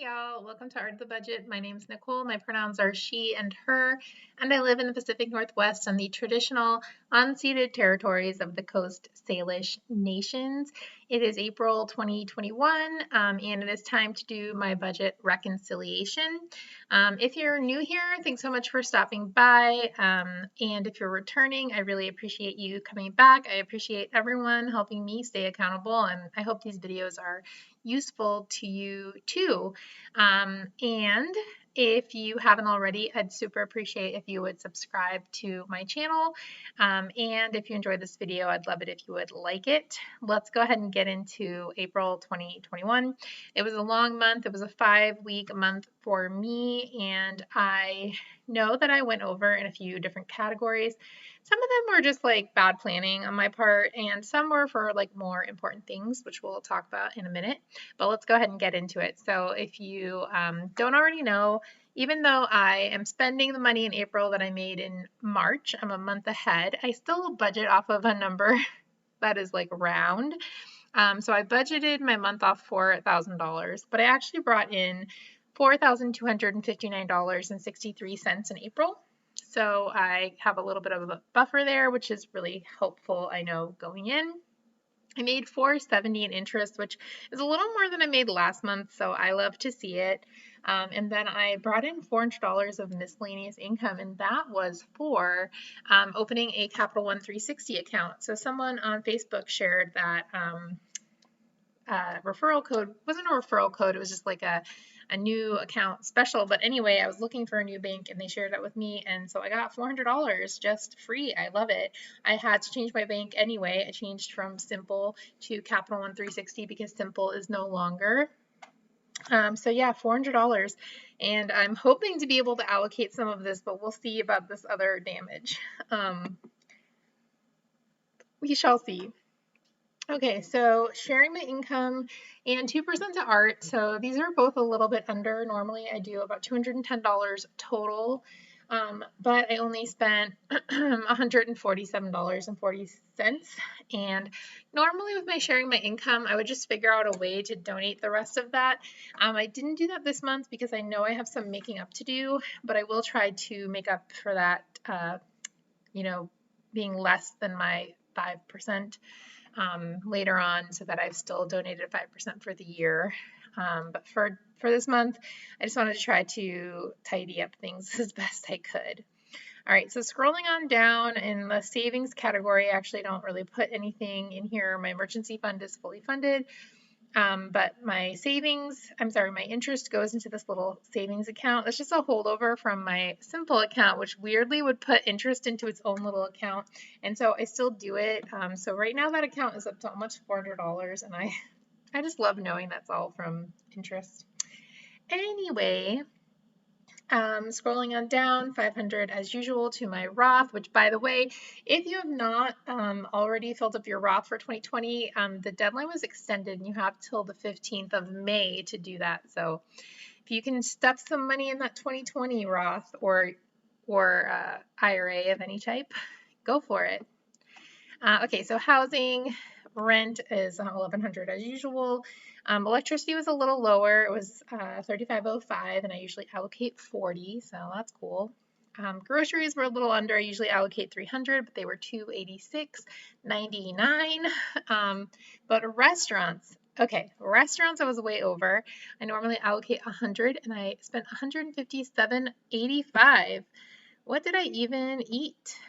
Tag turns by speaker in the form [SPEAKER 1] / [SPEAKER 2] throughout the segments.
[SPEAKER 1] Hey y'all, welcome to Art of the Budget. My name's Nicole. My pronouns are she and her, and I live in the Pacific Northwest on the traditional unceded territories of the Coast Salish Nations. It is April 2021, and it is time to do my budget reconciliation. If you're new here, thanks so much for stopping by. And if you're returning, I really appreciate you coming back. I appreciate everyone helping me stay accountable, and I hope these videos are useful to you too. And if you haven't already, I'd super appreciate if you would subscribe to my channel. And if you enjoyed this video, I'd love it if you would like it. Let's go ahead and get into April 2021. It was a long month. It was a 5-week month for me, and I know that I went over in a few different categories. Some of them were just like bad planning on my part, and some were for like more important things, which we'll talk about in a minute. But let's go ahead and get into it. So if you don't already know, even though I am spending the money in April that I made in March, I'm a month ahead, I still budget off of a number that is like round. So I budgeted my month off $4,000, but I actually brought in $4,259.63 in April. So I have a little bit of a buffer there, which is really helpful, I know, going in. I made $470 in interest, which is a little more than I made last month, so I love to see it. And then I brought in $400 of miscellaneous income, and that was for opening a Capital One 360 account. So someone on Facebook shared that referral code. Wasn't a referral code, it was just like a new account special. But anyway, I was looking for a new bank and they shared that with me, and so I got $400 just free. I love it. I had to change my bank anyway. I changed from Simple to Capital One 360 because Simple is no longer. So yeah, $400, and I'm hoping to be able to allocate some of this, but we'll see about this other damage. We shall see. Okay, so sharing my income and 2% to art. So these are both a little bit under. Normally I do about $210 total, but I only spent $147.40. And normally with my sharing my income, I would just figure out a way to donate the rest of that. I didn't do that this month because I know I have some making up to do, but I will try to make up for that, being less than my 5%. Later on, so that I've still donated 5% for the year. But for this month, I just wanted to try to tidy up things as best I could. All right, so scrolling on down in the savings category, I actually don't really put anything in here. My emergency fund is fully funded. But my interest goes into this little savings account. That's just a holdover from my Simple account, which weirdly would put interest into its own little account. And so I still do it. So right now that account is up to almost $400, and I just love knowing that's all from interest. Anyway, scrolling on down, 500 as usual to my Roth, which, by the way, if you have not already filled up your Roth for 2020, the deadline was extended and you have till the 15th of May to do that. So if you can stuff some money in that 2020 Roth or IRA of any type, go for it. Okay, so housing, rent is $1,100 as usual. Electricity was a little lower. It was $35.05, and I usually allocate $40, so that's cool. Groceries were a little under. I usually allocate $300, but they were $286.99. But restaurants, okay, restaurants I was way over. I normally allocate $100, and I spent $157.85. What did I even eat?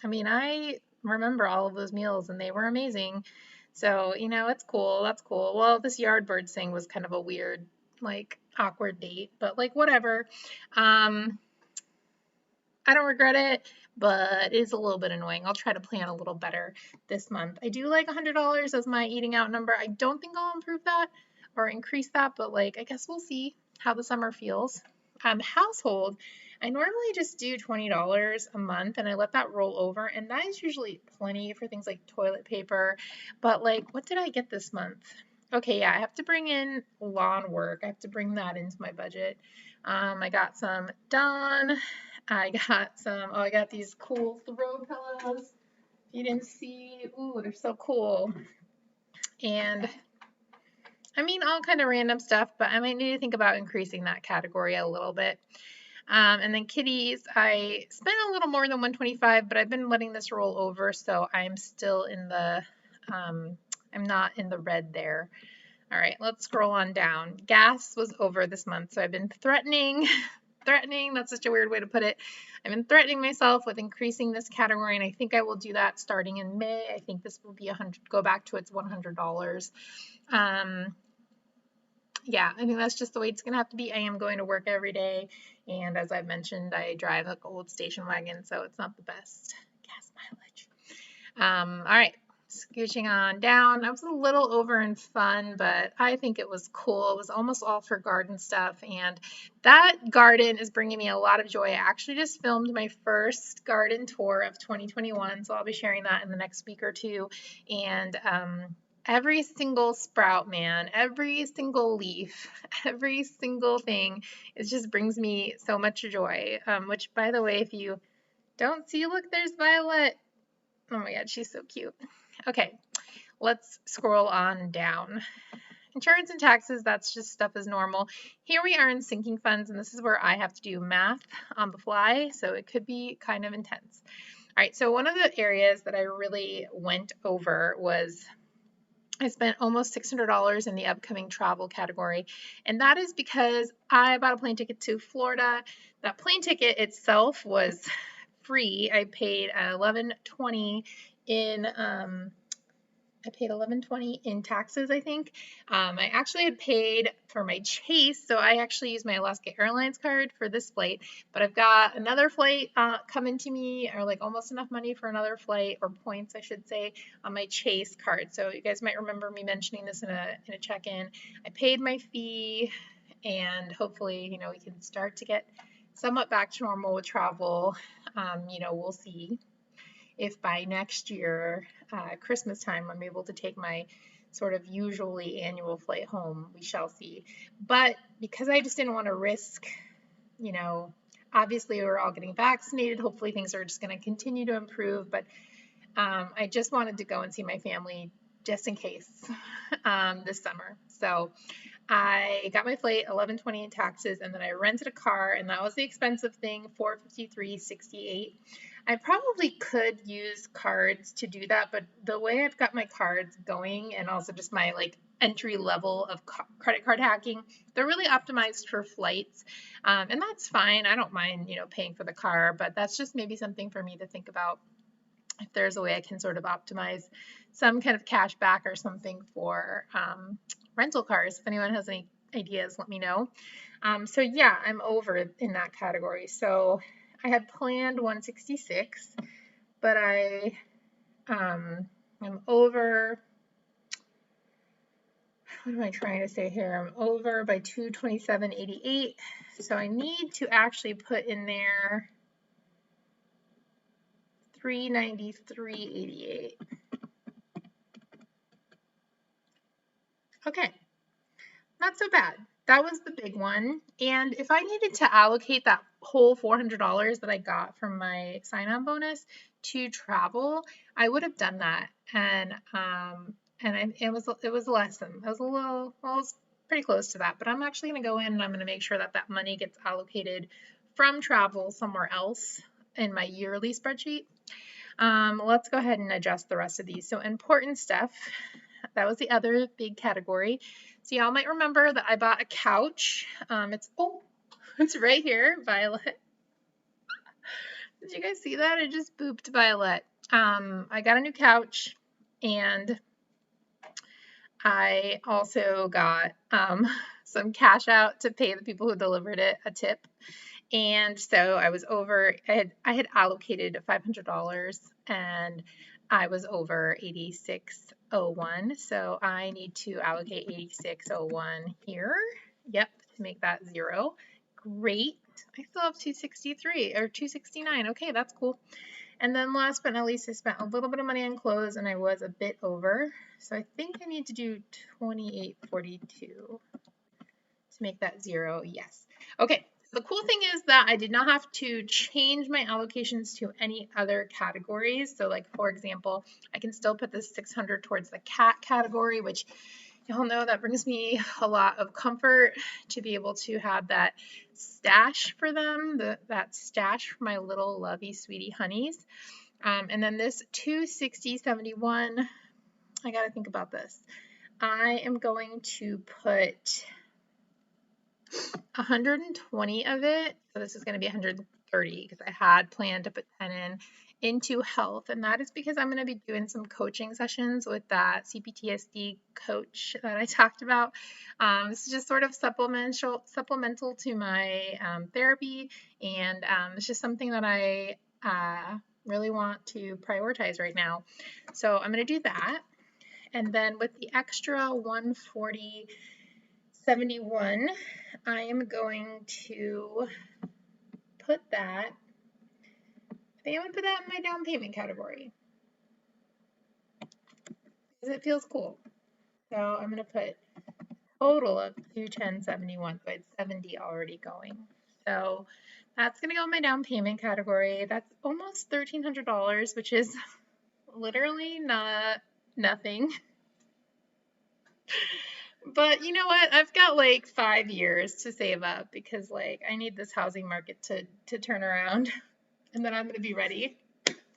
[SPEAKER 1] I mean, I remember all of those meals and they were amazing. So, it's cool. That's cool. Well, this Yardbirds thing was kind of a weird, like, awkward date, but like, whatever. I don't regret it, but it is a little bit annoying. I'll try to plan a little better this month. I do like $100 as my eating out number. I don't think I'll improve that or increase that, but like, I guess we'll see how the summer feels. Household, I normally just do $20 a month and I let that roll over, and that is usually plenty for things like toilet paper. But like, what did I get this month? Okay, yeah, I have to bring in lawn work. I have to bring that into my budget. I got some Dawn. I got these cool throw pillows. If you didn't see, ooh, they're so cool. And I mean, all kind of random stuff, but I might need to think about increasing that category a little bit. And then kitties, I spent a little more than 125, but I've been letting this roll over, so I'm still in the, I'm not in the red there. All right, let's scroll on down. Gas was over this month, so I've been threatening, that's such a weird way to put it. I've been threatening myself with increasing this category, and I think I will do that starting in May. I think this will be go back to its $100. Yeah, I think that's just the way it's gonna have to be. I am going to work every day, and as I've mentioned, I drive like an old station wagon, so it's not the best gas mileage. All right, scooching on down. I was a little over in fun, but I think it was cool. It was almost all for garden stuff, and that garden is bringing me a lot of joy. I actually just filmed my first garden tour of 2021, so I'll be sharing that in the next week or two, and every single sprout, man, every single leaf, every single thing, it just brings me so much joy. Which, by the way, if you don't see, look, there's Violet. Oh my God, she's so cute. Okay, let's scroll on down. Insurance and taxes, that's just stuff as normal. Here we are in sinking funds, and this is where I have to do math on the fly, so it could be kind of intense. All right, so one of the areas that I really went over was I spent almost $600 in the upcoming travel category, and that is because I bought a plane ticket to Florida. That plane ticket itself was free. I paid $11.20 in I paid $11.20 in taxes, I think. I actually had paid for my Chase, so I actually used my Alaska Airlines card for this flight, but I've got another flight coming to me, or like almost enough money for another flight, or points, I should say, on my Chase card. So you guys might remember me mentioning this in a check-in. I paid my fee, and hopefully, we can start to get somewhat back to normal with travel. We'll see if by next year, Christmas time, I'm able to take my sort of usually annual flight home. We shall see. But because I just didn't want to risk, obviously we're all getting vaccinated. Hopefully things are just going to continue to improve. But I just wanted to go and see my family just in case this summer. So I got my flight, $11.20 in taxes, and then I rented a car, and that was the expensive thing, $453.68. I probably could use cards to do that, but the way I've got my cards going, and also just my entry level of credit card hacking, they're really optimized for flights, and that's fine. I don't mind, paying for the car, but that's just maybe something for me to think about. If there's a way I can sort of optimize some kind of cash back or something for rental cars. If anyone has any ideas, let me know. So yeah, I'm over in that category. So I had planned 166, but I'm over. What am I trying to say here? I'm over by 227.88. So I need to actually put in there 393.88. Okay, not so bad. That was the big one. And if I needed to allocate that whole $400 that I got from my sign-on bonus to travel, I would have done that. And it was less than, it was a little, well, it was pretty close to that. But I'm actually going to go in and I'm going to make sure that that money gets allocated from travel somewhere else in my yearly spreadsheet. Let's go ahead and adjust the rest of these. So important stuff, that was the other big category. So y'all might remember that I bought a couch. It's right here, Violet. Did you guys see that? I just booped Violet. I got a new couch, and I also got some cash out to pay the people who delivered it a tip. And so I was over, I had allocated $500 and I was over 8601. So I need to allocate 8601 here. Yep, to make that 0. Great. I still have 263 or 269. Okay, that's cool. And then last but not least, I spent a little bit of money on clothes and I was a bit over. So I think I need to do 2842 to make that 0. Yes. Okay. The cool thing is that I did not have to change my allocations to any other categories. So like, for example, I can still put this 600 towards the cat category, which y'all know that brings me a lot of comfort to be able to have that stash for them, that stash for my little lovey sweetie honeys. And then this 260.71, I got to think about this. I am going to put 120 of it. So this is going to be 130 because I had planned to put 10 into health. And that is because I'm going to be doing some coaching sessions with that CPTSD coach that I talked about. This is just sort of supplemental to my therapy. And it's just something that I really want to prioritize right now. So I'm going to do that. And then with the extra 140.71, I am going to put that, I think I'm going to put that in my down payment category because it feels cool. So I'm going to put total of 210.71, so it's 70 already going. So that's going to go in my down payment category. That's almost $1,300, which is literally nothing. But you know what? I've got like 5 years to save up because like I need this housing market to turn around, and then I'm gonna be ready.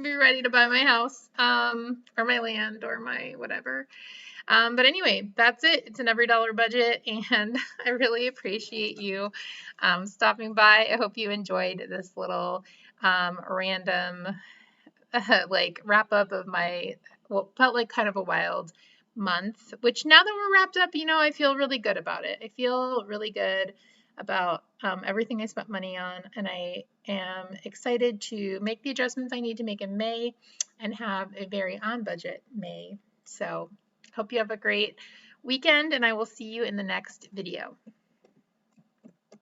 [SPEAKER 1] Be ready to buy my house, or my land, or my whatever. But anyway, that's it. It's an every dollar budget, and I really appreciate you stopping by. I hope you enjoyed this little random like wrap up of my what felt like kind of a wild month, which now that we're wrapped up, you know, I feel really good about it. I feel really good about everything I spent money on, and I am excited to make the adjustments I need to make in May and have a very on budget May. So hope you have a great weekend, and I will see you in the next video.